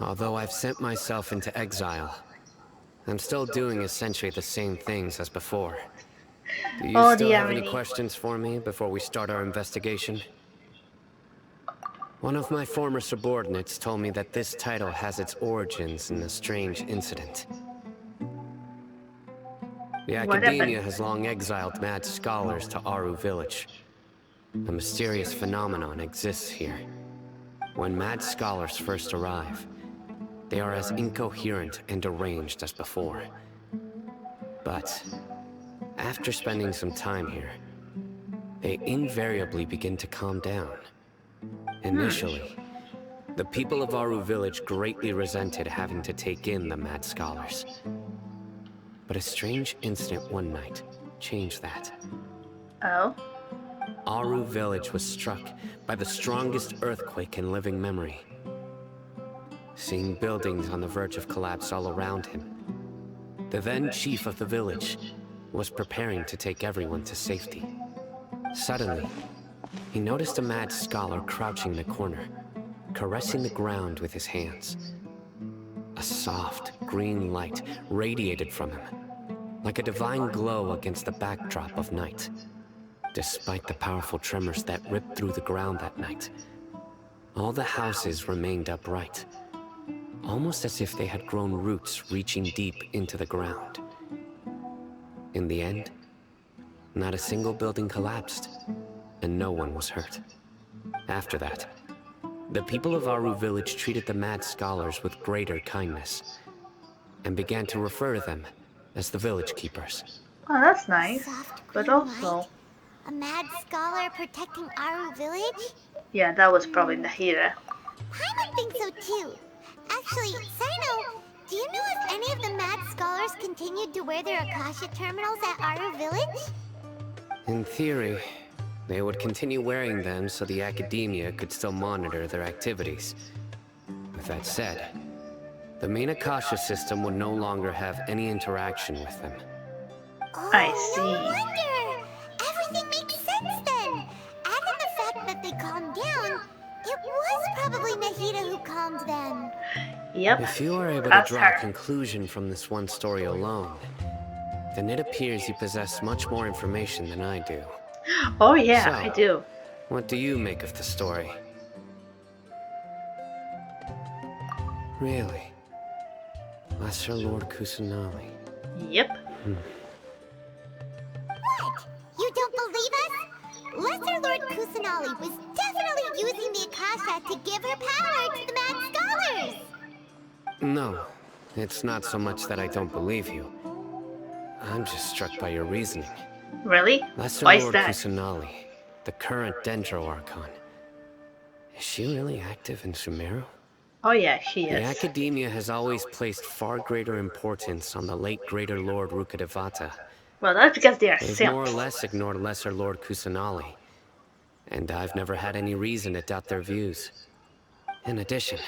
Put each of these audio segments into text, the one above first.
Although I've sent myself into exile, I'm still doing essentially the same things as before. Do you Oh, still the have any irony. questions for me before we start our investigation? One of my former subordinates told me that this title has its origins in a strange incident. The What happened? Academia has long exiled mad scholars to Aru village. A mysterious phenomenon exists here. When mad scholars first arrive, they are as incoherent and deranged as before. But after spending some time here, they invariably begin to calm down. Hmm. Initially, the people of Aru village greatly resented having to take in the mad scholars. But a strange incident one night changed that. Oh. Aru village was struck by the strongest earthquake in living memory. Seeing buildings on the verge of collapse all around him, the then chief of the village was preparing to take everyone to safety. Suddenly, he noticed a mad scholar crouching in the corner, caressing the ground with his hands. A soft, green light radiated from him, like a divine glow against the backdrop of night. Despite the powerful tremors that ripped through the ground that night, all the houses remained upright, almost as if they had grown roots reaching deep into the ground. In the end, not a single building collapsed, and no one was hurt. After that, the people of Aru village treated the mad scholars with greater kindness, and began to refer to them as the village keepers. Oh, that's A nice. soft But green light? also, A mad scholar protecting Aru village? yeah, that was probably Hmm, Nahida. Paimon thinks so too. Actually, Sino, do you know if any of the mad scholars continued to wear their Akasha terminals at Aru village? In theory, they would continue wearing them so the Academia could still monitor their activities. With that said, the main Akasha system would no longer have any interaction with them. I Oh, no see. wonder! Everything makes sense then! Add in the fact that they calmed down, it was probably Nahida who calmed them. Yep, If you are able to that's draw a her. conclusion from this one story alone, then it appears you possess much more information than I do. Oh yeah, I So, do. what do you make of the story? Really? Lesser Lord Kusanali. Yep. What? You don't believe us? Lesser Lord Kusanali was definitely using the Akasha to give her power to the mad scholars! No, it's not so much that I don't believe you. I'm just struck by your reasoning. Really? Lesser Why is Lord that? Kusanali, the current Dendro Archon. Is she really active in Sumeru? Oh yeah, she The is. Academia has always placed far greater importance on the late Greater Lord Rukkhadevata. Well, that's because they are They've more or simps. less ignored Lesser Lord Kusanali, and I've never had any reason to doubt their views. In addition,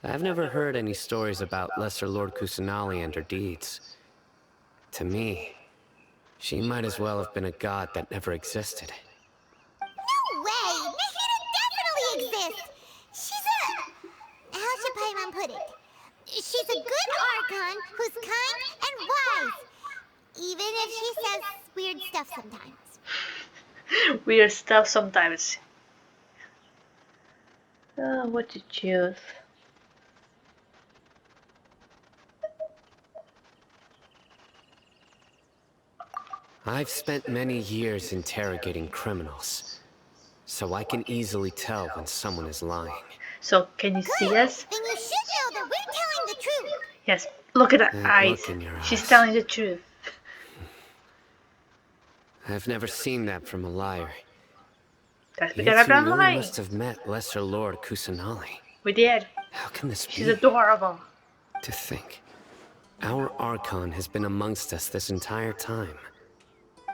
I've never heard any stories about Lesser Lord Kusanali and her deeds. To me, she might as well have been a god that never existed. No way! Nahida definitely exists! She's a... How should Paimon put it? She's a good Archon who's kind and wise, even if she says weird stuff sometimes. Weird stuff sometimes. What to choose? I've spent many years interrogating criminals, so I can easily tell when someone is lying. So, can you see Good! us? Then you should know that we're telling the truth! Yes, look at her That eyes. look in your She's eyes. telling the truth. I've never seen that from a liar. That's because Yet I've you done really lying. must have met Lesser Lord Kusanali. We did. How can this She's be? adorable. To think, our Archon has been amongst us this entire time.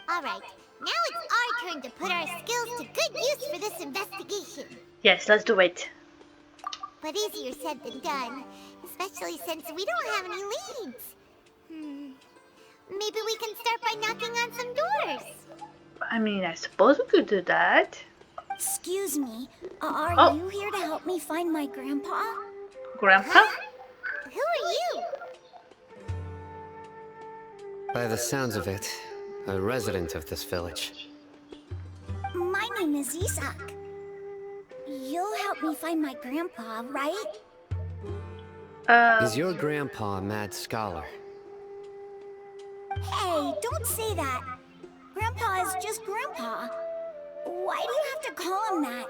Alright, now it's our turn to put our skills to good use for this investigation. Yes, let's do it. But easier said than done, especially since we don't have any leads. Maybe we can start by knocking on some doors. I mean, I suppose we could do that. Excuse me, are Oh. you here to help me find my grandpa? Grandpa? Who are you? By the sounds of it, a resident of this village. My name is Isak. You'll help me find my grandpa, right? Is your grandpa a mad scholar? Hey, don't say that. Grandpa is just Grandpa. Why do you have to call him that?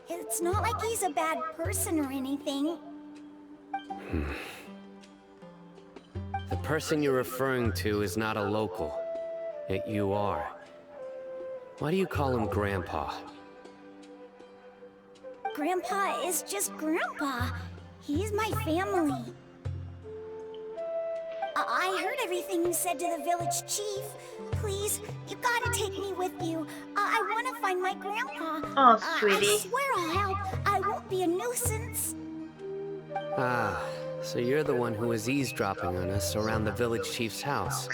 It's not like he's a bad person or anything. The person you're referring to is not a local, yet you are. Why do you call him Grandpa? Grandpa is just Grandpa. He's my family. I heard everything you said to the village chief. Please, you gotta take me with you. I want to find my grandpa. Oh, I sweetie. swear I'll help. I won't be a nuisance. Ah, so you're the one who was eavesdropping on us around the village chief's house.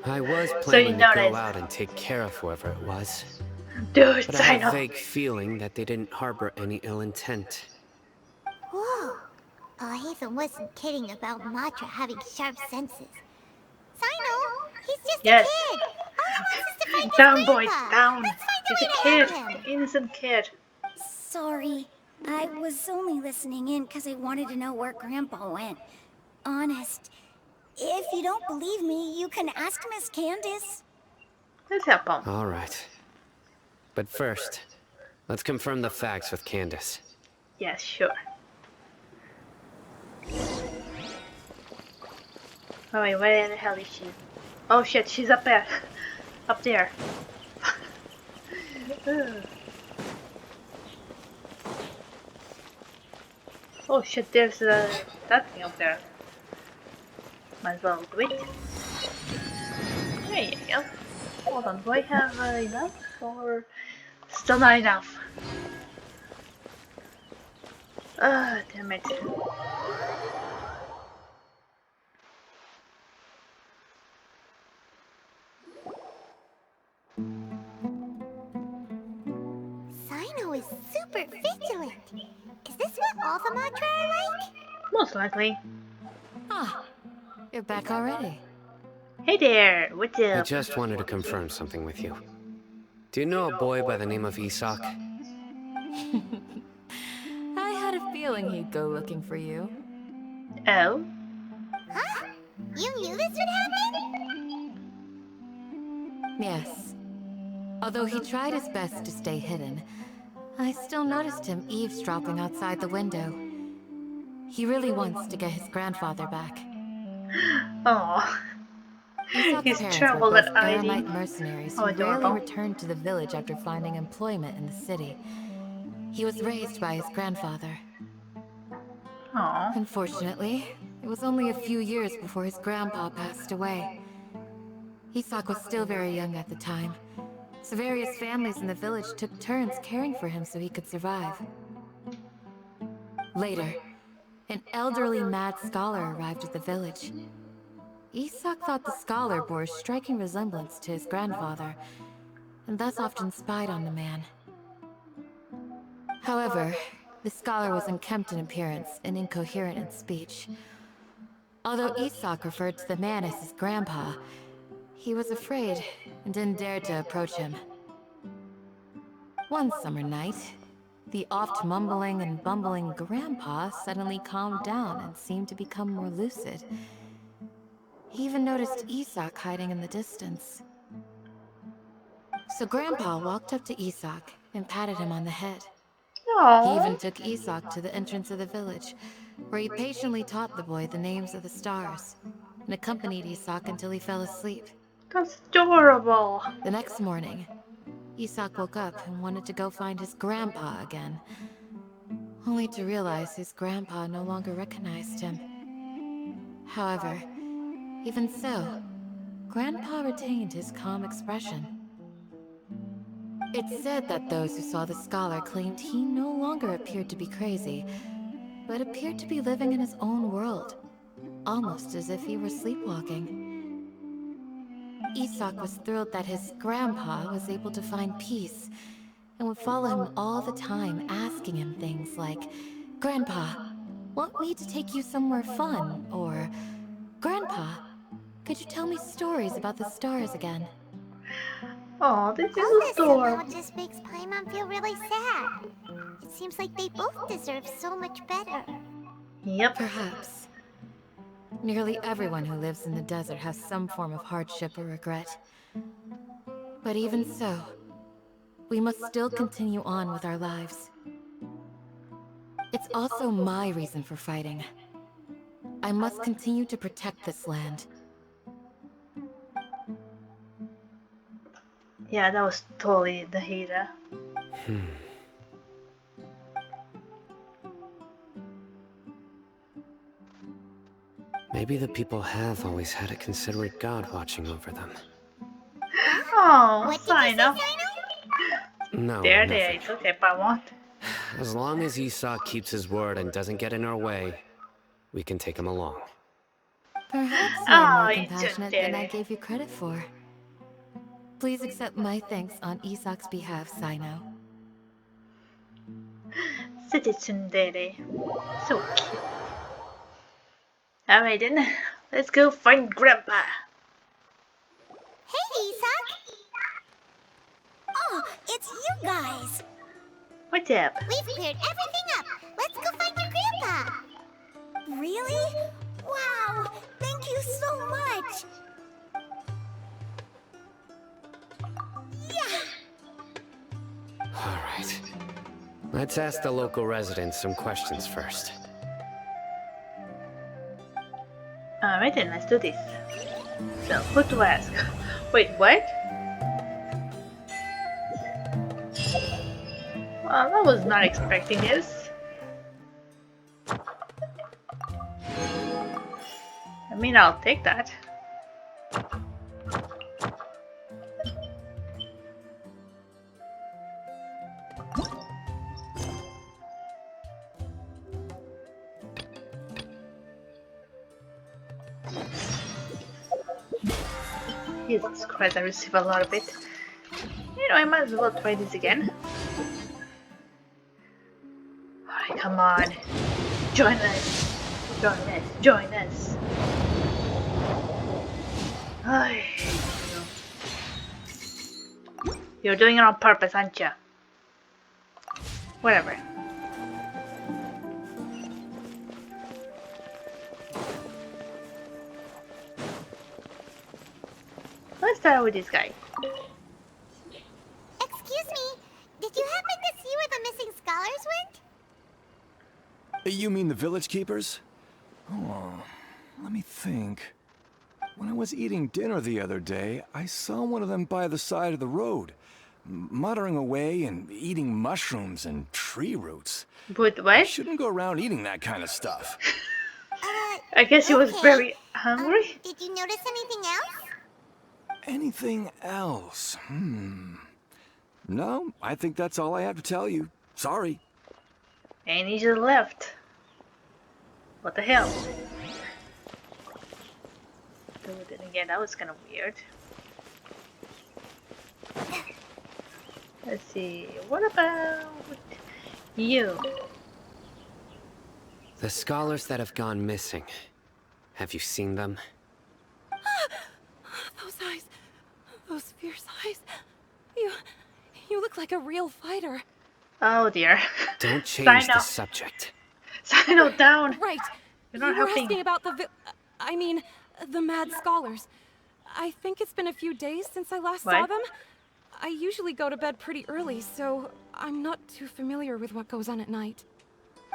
I was So you planning to go noticed. out and take care of whoever it was, Dude, but I I have a know. vague feeling that they didn't harbor any ill intent. Whoa. Ethan wasn't kidding about Matra having sharp senses. Sino, he's just Yes. a kid. All he wants is to find his Down, boy, grandpa. down. Let's find a He's way a to kid. help him. Innocent kid. Sorry. I was only listening in because I wanted to know where Grandpa went. Honest. If you don't believe me, you can ask Miss Candace. Let's help him. All right. But first, let's confirm the facts with Candace. Yes, sure. Oh wait, where the hell is she? Oh shit, she's up there. Up there. Oh shit, there's that thing up there. Might as well do it. There you go. Hold on, do I have enough? Or still not enough? Ah, damn it. Sino is super vigilant. Is this what all the Matra are like? Most likely. Ah, you're back already. Hey there, what's I up? just wanted to confirm something with you. Do you know a boy by the name of Isak? I had a feeling he'd go looking for you. Oh? Huh? You knew this would happen? Yes. Although he tried his best to stay hidden, I still noticed him eavesdropping outside the window. He really wants to get his grandfather back. Oh. Isak's He's parents were trouble both that I Aramite need. mercenaries Oh, who rarely adorable. returned to the village after finding employment in the city. He was raised by his grandfather. Oh. Unfortunately, it was only a few years before his grandpa passed away. Isak was still very young at the time, so various families in the village took turns caring for him so he could survive. Later, an elderly mad scholar arrived at the village. Isak thought the scholar bore a striking resemblance to his grandfather, and thus often spied on the man. However, the scholar was unkempt in appearance and incoherent in speech. Although Isak referred to the man as his grandpa, he was afraid and didn't dare to approach him. One summer night, the oft mumbling and bumbling grandpa suddenly calmed down and seemed to become more lucid. He even noticed Isak hiding in the distance. So Grandpa walked up to Isak and patted him on the head. He even Oh. took Isak to the entrance of the village, where he patiently taught the boy the names of the stars, and accompanied Isak until he fell asleep. That's adorable. The next morning, Isak woke up and wanted to go find his grandpa again, only to realize his grandpa no longer recognized him. However, even so, Grandpa retained his calm expression. It's said that those who saw the scholar claimed he no longer appeared to be crazy, but appeared to be living in his own world, almost as if he were sleepwalking. Isak was thrilled that his grandpa was able to find peace, and would follow him all the time, asking him things like, "Grandpa, Want me to take you somewhere fun, or... Grandpa, could you tell me stories about the stars again? Oh, this All is this somehow adorable. just makes Paimon feel really sad. It seems like they both deserve so much better. Yep. Perhaps. Nearly everyone who lives in the desert has some form of hardship or regret. But even so, we must still continue on with our lives. It's also my reason for fighting. I must continue to protect this land. Yeah, that was totally the hater. Maybe the people have always had a considerate god watching over them. Oh, What did you say, Sino. Sino? No, There, nothing. it's okay, Paimon. As long as Esau keeps his word and doesn't get in our way, we can take him along. Perhaps you are Oh, more you compassionate did than I it. gave you credit for. Please accept my thanks on Isak's behalf, Sino. City tsundere. So cute. Alright then, let's go find Grandpa. Hey, Isak! Oh, it's you guys! What's up? We've cleared everything up. Let's go find your grandpa. Really? Wow! Thank you so much! Yeah! Alright. Let's ask the local residents some questions first. Alright then, let's do this. So, who to ask? Wait, what? Well, I was not expecting this. I mean, I'll take that. Jesus Christ, I receive a lot of it. You know, I might as well try this again. Alright, come on. Join us. Join us. Join us. Ay, you're doing it on purpose, aren't you? Whatever. Let's start with this guy. Excuse me, did you happen to see where the missing scholars went? You mean the village keepers? Oh, let me think. When I was eating dinner the other day, I saw one of them by the side of the road, muttering away and eating mushrooms and tree roots. But You what? shouldn't go around eating that kind of stuff. I guess he was Okay. very hungry. Did you notice anything else? Anything else? No, I think that's all I have to tell you. Sorry. And he just left. What the hell? But then again, that was kind of weird. Let's see. What about you? The scholars that have gone missing. Have you seen them? Those eyes. Those fierce eyes. You look like a real fighter. Oh dear. Don't change the Sino. subject. Sino down. Right. You're not you were helping. asking about the mad scholars. I think it's been a few days since I last saw What? them. I usually go to bed pretty early, so I'm not too familiar with what goes on at night.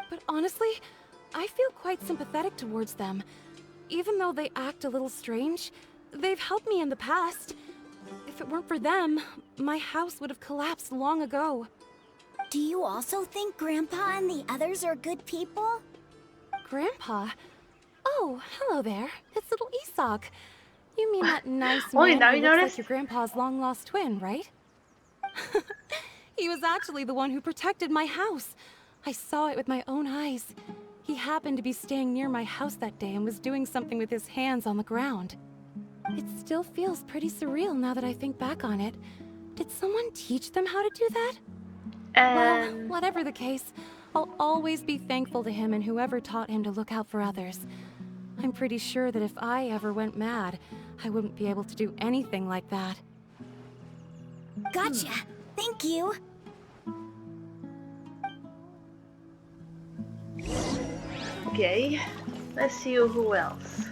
But honestly, I feel quite sympathetic towards them. Even though they act a little strange, they've helped me in the past. If it weren't for them, my house would have collapsed long ago. Do you also think Grandpa and the others are good people? Grandpa? Oh, hello there. It's little Isak. You mean that nice Only man now who you looks noticed? like your grandpa's long-lost twin, right? He was actually the one who protected my house. I saw it with my own eyes. He happened to be staying near my house that day and was doing something with his hands on the ground. It still feels pretty surreal now that I think back on it. Did someone teach them how to do that? Well, whatever the case, I'll always be thankful to him and whoever taught him to look out for others. I'm pretty sure that if I ever went mad, I wouldn't be able to do anything like that. Gotcha. Thank you. Okay, let's see who else.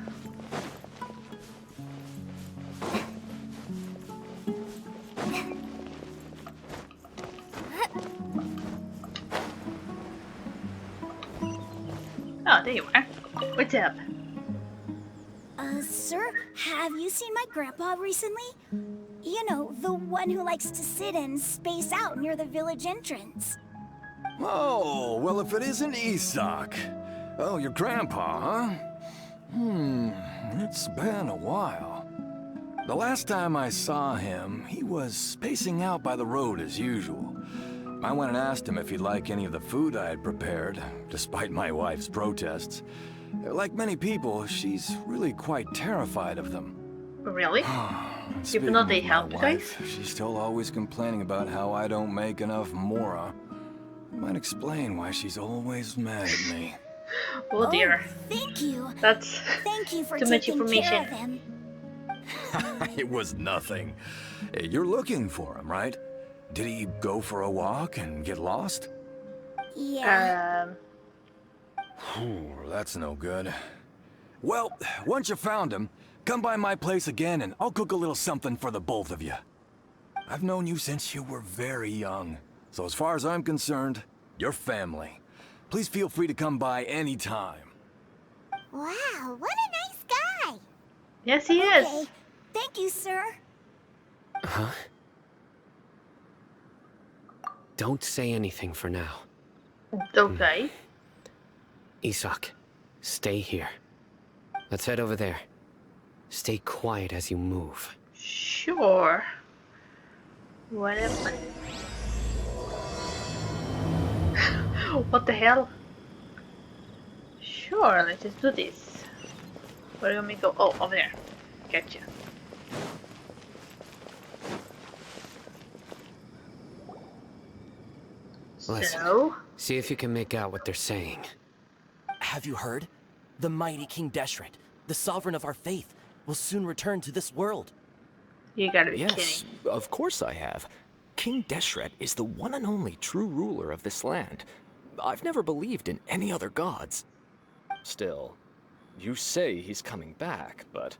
Oh, there you are. What's up? Sir, have you seen my grandpa recently? You know, the one who likes to sit and space out near the village entrance. Oh, well, if it isn't Isak. Oh, your grandpa, huh? It's been a while. The last time I saw him, he was spacing out by the road as usual. I went and asked him if he'd like any of the food I had prepared, despite my wife's protests. Like many people, she's really quite terrified of them. Really? Even though they help you guys? She's still always complaining about how I don't make enough mora. Might explain why she's always mad at me. Oh dear. Thank you. That's Thank you for too much taking care information. of him. It was nothing. You're looking for him, right? Did he go for a walk and get lost? Yeah. That's no good. Well, once you found him, come by my place again and I'll cook a little something for the both of you. I've known you since you were very young, so as far as I'm concerned, you're family. Please feel free to come by anytime. Wow, what a nice guy. Yes, he Okay. is. Thank you, sir. Huh? Don't say anything for now. Okay. Isak, stay here. Let's head over there. Stay quiet as you move. Sure. Whatever. What the hell? Sure, let's just do this. Where do you want me to go? Oh, over there. Gotcha. Listen. So, See if you can make out what they're saying. Have you heard? The mighty King Deshret, the sovereign of our faith, will soon return to this world. you gotta be Yes, kidding. of course I have. King Deshret is the one and only true ruler of this land. I've never believed in any other gods. Still, you say he's coming back, but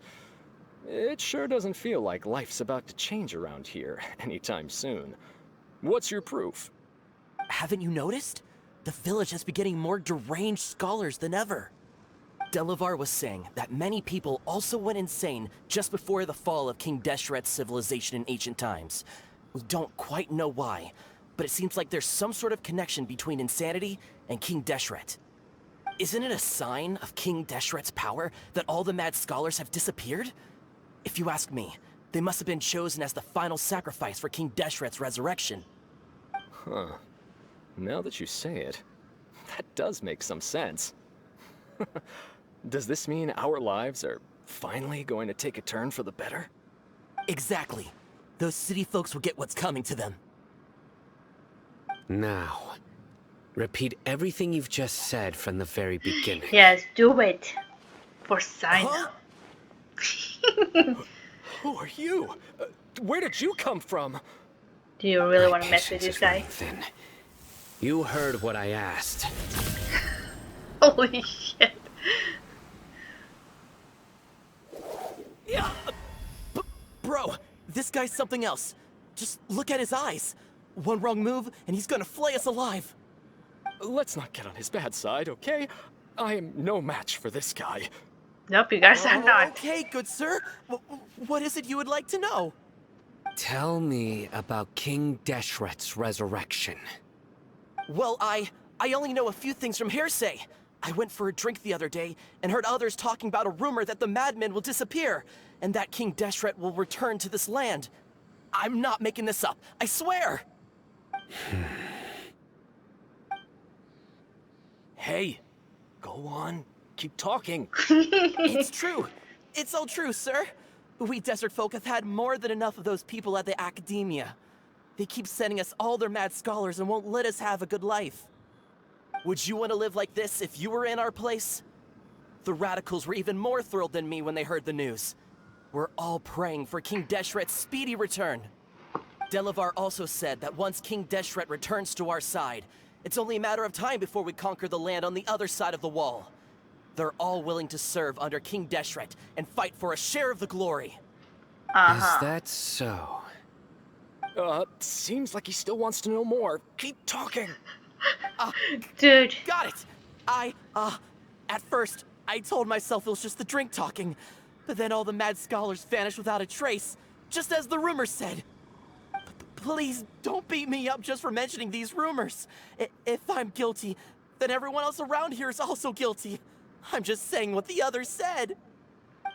it sure doesn't feel like life's about to change around here anytime soon. What's your proof? Haven't you noticed? The village has been getting more deranged scholars than ever. Delavar was saying that many people also went insane just before the fall of King Deshret's civilization in ancient times. We don't quite know why, but it seems like there's some sort of connection between insanity and King Deshret. Isn't it a sign of King Deshret's power that all the mad scholars have disappeared? If you ask me, they must have been chosen as the final sacrifice for King Deshret's resurrection. Huh. Now that you say it, that does make some sense. Does this mean our lives are finally going to take a turn for the better? Exactly. Those city folks will get what's coming to them. Now, repeat everything you've just said from the very beginning. Yes, do it. For Sina. Huh? Who are you? Where did you come from? Do you really My want to mess with patience this is guy? running thin. You heard what I asked. Holy shit. Yeah, bro, this guy's something else. Just look at his eyes. One wrong move, and he's gonna flay us alive. Let's not get on his bad side, okay? I am no match for this guy. Nope, you guys are not. Okay, good sir. What is it you would like to know? Tell me about King Deshret's resurrection. Well, I only know a few things from hearsay. I went for a drink the other day and heard others talking about a rumor that the madmen will disappear and that King Deshret will return to this land. I'm not making this up, I swear! Hey, go on. Keep talking. It's true. It's all true, sir. We desert folk have had more than enough of those people at the academia. They keep sending us all their mad scholars and won't let us have a good life. Would you want to live like this if you were in our place? The radicals were even more thrilled than me when they heard the news. We're all praying for King Deshret's speedy return. Delavar also said that once King Deshret returns to our side, it's only a matter of time before we conquer the land on the other side of the wall. They're all willing to serve under King Deshret and fight for a share of the glory. Is that so? Seems like he still wants to know more. Keep talking. Dude. Got it! At first, I told myself it was just the drink talking, but then all the mad scholars vanished without a trace, just as the rumors said. Please don't beat me up just for mentioning these rumors. If I'm guilty, then everyone else around here is also guilty. I'm just saying what the others said.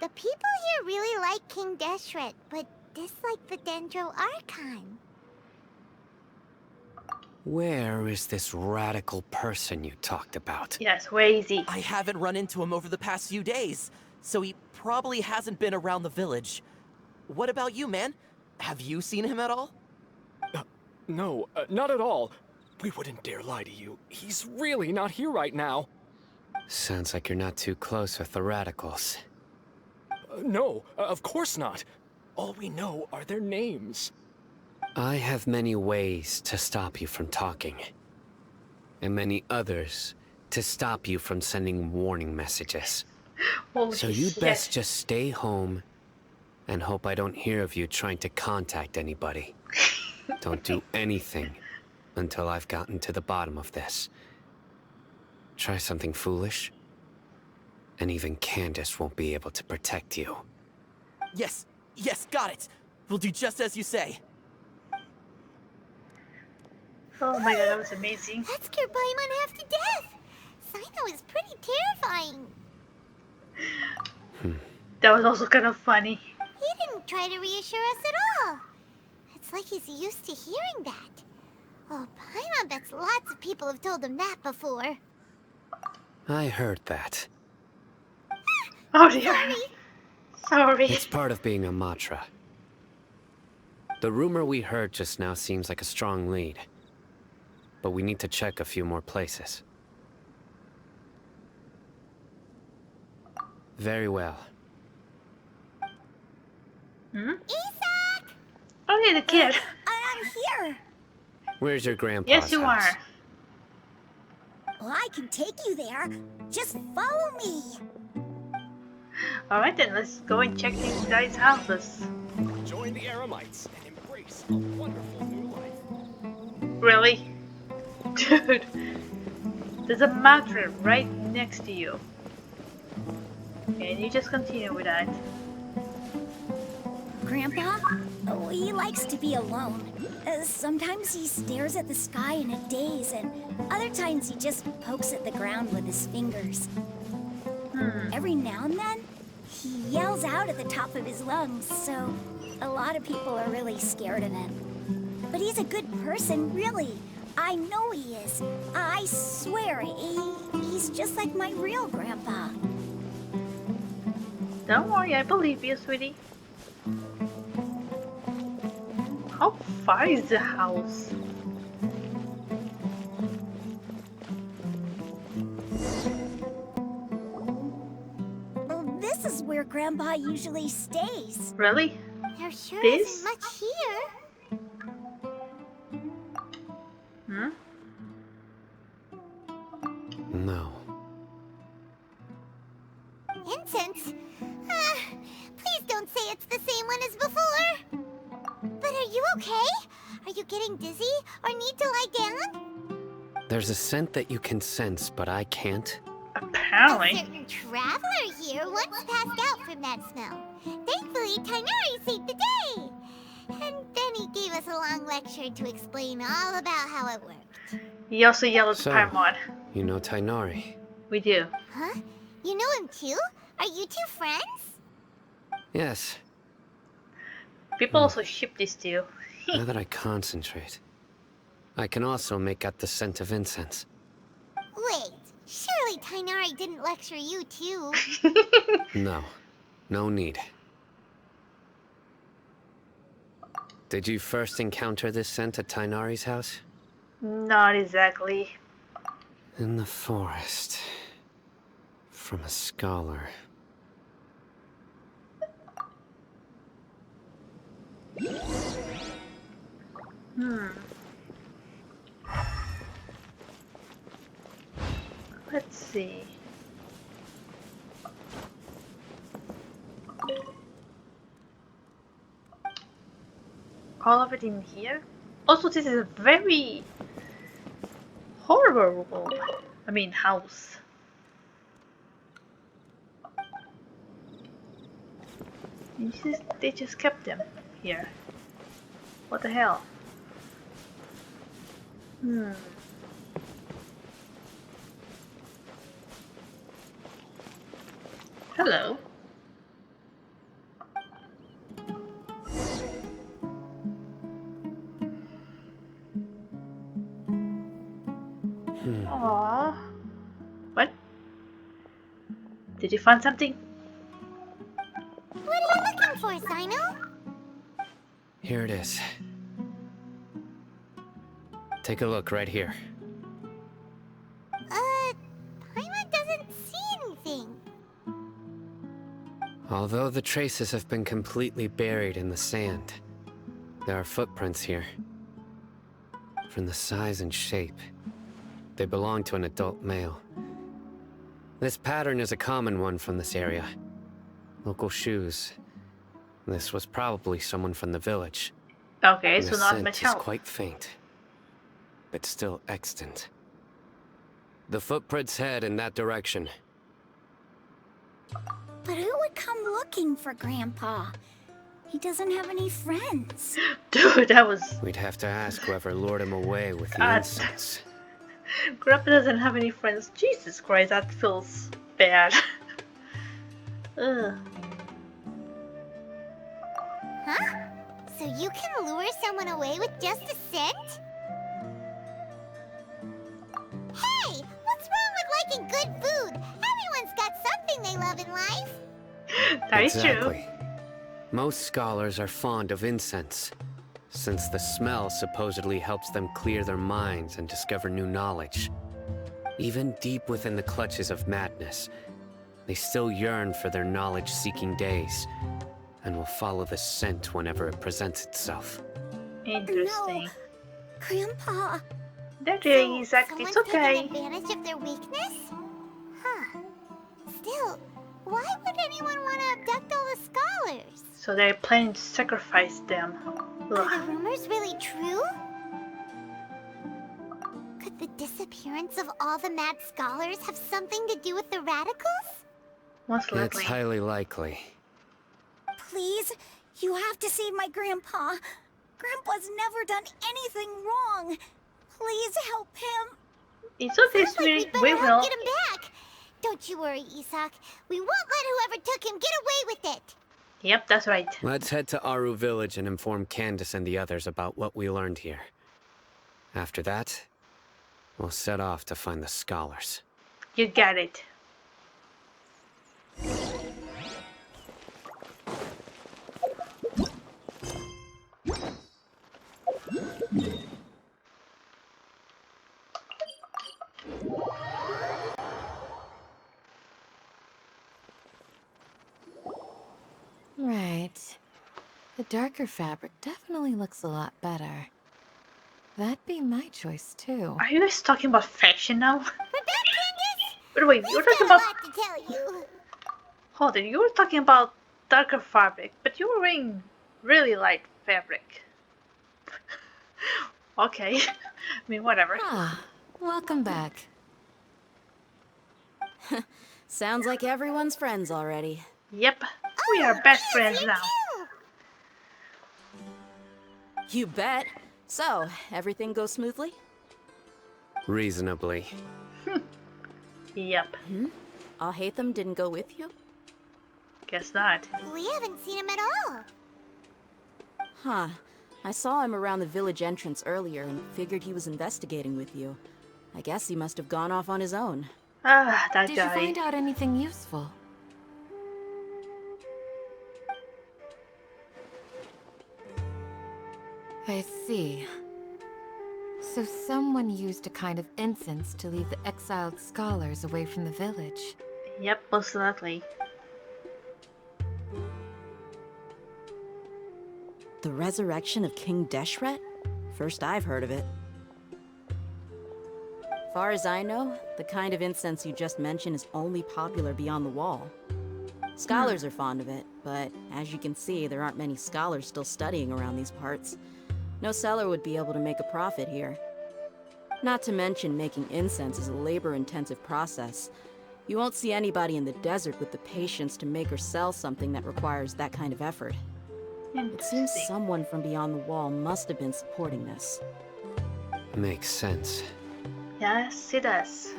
The people here really like King Deshret, but dislike the Dendro Archon. Where is this radical person you talked about? Yes, where is he? I haven't run into him over the past few days, so he probably hasn't been around the village. What about you, man? Have you seen him at all? No, not at all. We wouldn't dare lie to you. He's really not here right now. Sounds like you're not too close with the radicals. No, of course not. All we know are their names. I have many ways to stop you from talking. And many others to stop you from sending warning messages. Holy So you'd shit. best just stay home and hope I don't hear of you trying to contact anybody. Don't do anything until I've gotten to the bottom of this. Try something foolish, and even Candace won't be able to protect you. Yes, got it. We'll do just as you say. Oh my god, that was amazing. That scared Paimon half to death. Sino is pretty terrifying. That was also kind of funny. He didn't try to reassure us at all. It's like he's used to hearing that. Oh, Paimon bets lots of people have told him that before. I heard that. Oh dear. Sorry. It's part of being a Matra. The rumor we heard just now seems like a strong lead. But we need to check a few more places. Very well. Isak! Oh yeah, the kid. I'm here. Where's your grandpa's Yes, you house? are. Well, I can take you there. Just follow me. Alright then, let's go and check these guys' houses. Join the Eremites and embrace a wonderful new life. Really? Dude. There's a mountain right next to you. And you just continue with that. Grandpa? Oh, he likes to be alone. Sometimes he stares at the sky in a daze, and other times he just pokes at the ground with his fingers. Every now and then, he yells out at the top of his lungs, so a lot of people are really scared of him. But he's a good person, really. I know he is. I swear, he's just like my real grandpa. Don't worry, I believe you, sweetie. How far is the house? Well, this is where Grandpa usually stays. Really? There sure This? isn't much here. Hmm? No. Incense? Please don't say it's the same one as before. But are you okay? Are you getting dizzy or need to lie down? There's a scent that you can sense, but I can't. A Apparently. certain traveler here once passed out from that smell. Thankfully, Tainari saved the day. And then he gave us a long lecture to explain all about how it worked. He also yelled at So- Paimon. You know Tainari? We do. Huh? You know him too? Are you two friends? Yes. People also ship this to you. Now that I concentrate, I can also make out the scent of incense. Wait, surely Tainari didn't lecture you too. No. No need. Did you first encounter this scent at Tainari's house? Not exactly. In the forest. From a scholar. Let's see. All of it in here? Also, this is a very horrible room. I mean, house. They just kept them here. What the hell? Hello. Aww. What? Did you find something? What are you looking for, Sino? Here it is. Take a look right here. Paimon doesn't see anything. Although the traces have been completely buried in the sand, there are footprints here. From the size and shape, they belong to an adult male. This pattern is a common one from this area. Local shoes. This was probably someone from the village. Okay, And so the not scent much is help. quite faint, but still extant. The footprints head in that direction. But who would come looking for Grandpa? He doesn't have any friends. Dude, that was... We'd have to ask whoever lured him away with the God. incense. Grandpa doesn't have any friends. Jesus Christ, that feels bad. Ugh. Huh? So you can lure someone away with just a scent? Hey! What's wrong with liking good food? Everyone's got something they love in life. That is true. Exactly. Most scholars are fond of incense, since the smell supposedly helps them clear their minds and discover new knowledge. Even deep within the clutches of madness, they still yearn for their knowledge-seeking days, and will follow the scent whenever it presents itself. Interesting. No, Grandpa. They're doing exactly. Someone's It's okay. taking advantage of their weakness? Huh. Still, why would anyone want to abduct all the scholars? So they're planning to sacrifice them. Are the Ugh. rumors really true? Could the disappearance of all the mad scholars have something to do with the radicals? Most It's likely. highly likely. Please, you have to save my Grandpa. Grandpa's never done anything wrong. Please help him. It's okay, Sounds like we sweetie. better We help will. get him back. Don't you worry, Isak. We won't let whoever took him get away with it. Yep, that's right. Let's head to Aru Village and inform Candace and the others about what we learned here. After that, we'll set off to find the scholars. You got it. Right. The darker fabric definitely looks a lot better. That'd be my choice, too. Are you guys talking about fashion now? We're back, Candace. But wait, you were We've talking got about... a lot to tell you. Hold on, you were talking about darker fabric, but you were wearing really light fabric. Okay. I mean, whatever. Ah, welcome back. Sounds like everyone's friends already. Yep. We are best friends Here now. too. You bet. So, everything goes smoothly? Reasonably. Yep. Alhaitham didn't go with you? Guess not. We haven't seen him at all. Huh. I saw him around the village entrance earlier and figured he was investigating with you. I guess he must have gone off on his own. Ah, that Did guy. you find out anything useful? I see. So someone used a kind of incense to lead the exiled scholars away from the village. Yep, most likely. The resurrection of King Deshret? First I've heard of it. Far as I know, the kind of incense you just mentioned is only popular beyond the wall. Scholars are fond of it, but as you can see, there aren't many scholars still studying around these parts. No seller would be able to make a profit here. Not to mention, making incense is a labor-intensive process. You won't see anybody in the desert with the patience to make or sell something that requires that kind of effort. It seems someone from beyond the wall must have been supporting this. Makes sense. Yes, it does.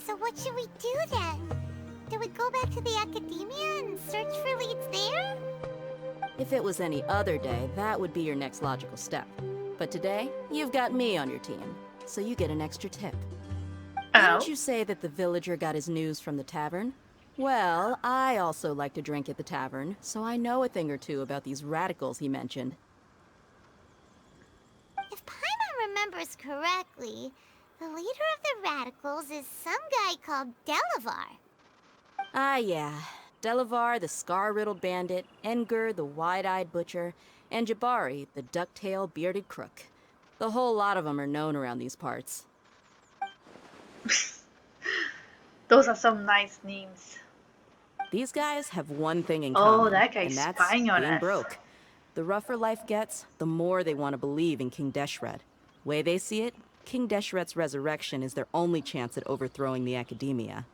So what should we do then? Do we go back to the academia and search for leads there? If it was any other day, that would be your next logical step. But today, you've got me on your team, so you get an extra tip. Oh. Didn't you say that the villager got his news from the tavern? Well, I also like to drink at the tavern, so I know a thing or two about these radicals he mentioned. If Paimon remembers correctly, the leader of the radicals is some guy called Delavar. Ah, yeah. Delavar, the scar-riddled bandit, Engur, the wide-eyed butcher, and Jabari, the duck-tailed bearded crook. The whole lot of them are known around these parts. Those are some nice names. These guys have one thing in Oh, common, that guy's and that's spying on being us. broke. The rougher life gets, the more they want to believe in King Deshret. Way they see it, King Deshret's resurrection is their only chance at overthrowing the academia.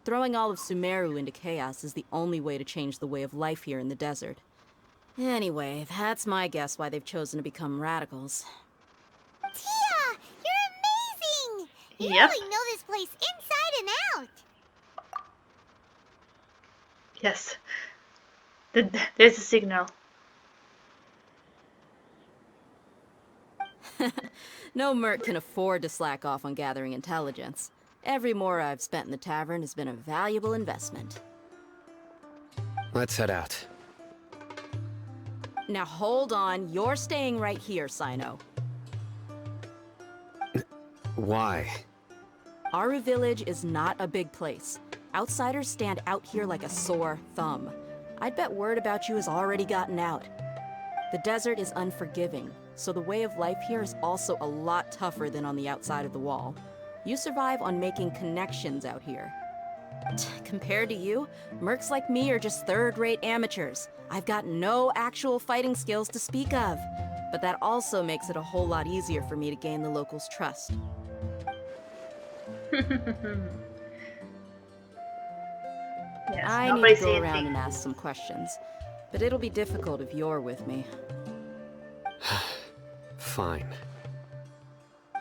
Throwing all of Sumeru into chaos is the only way to change the way of life here in the desert. Anyway, that's my guess why they've chosen to become radicals. Tia, you're amazing! You Yep. really know this place inside and out. Yes. There's a signal. No merc can afford to slack off on gathering intelligence. Every more I've spent in the tavern has been a valuable investment. Let's head out. Now hold on, you're staying right here, Sino. Why? Aru Village is not a big place. Outsiders stand out here like a sore thumb. I'd bet word about you has already gotten out. The desert is unforgiving, so the way of life here is also a lot tougher than on the outside of the wall. You survive on making connections out here. Compared to you, mercs like me are just third-rate amateurs. I've got no actual fighting skills to speak of. But that also makes it a whole lot easier for me to gain the locals' trust. Yes, I need nobody to say go around anything. and ask some questions. But it'll be difficult if you're with me. Fine.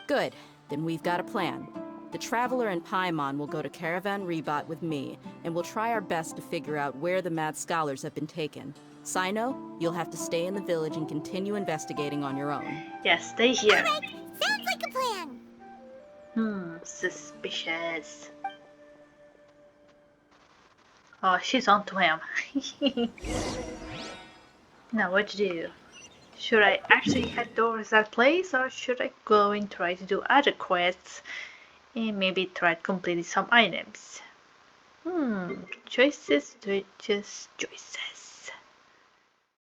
Good. Then we've got a plan. The Traveler and Paimon will go to Caravan Rebat with me, and we'll try our best to figure out where the mad scholars have been taken. Sino, you'll have to stay in the village and continue investigating on your own. Yes, stay here. Alright, sounds like a plan. Suspicious. Oh, she's on to him. Now what to do? Should I actually head towards that place, or should I go and try to do other quests and maybe try to complete some items? Choices, choices.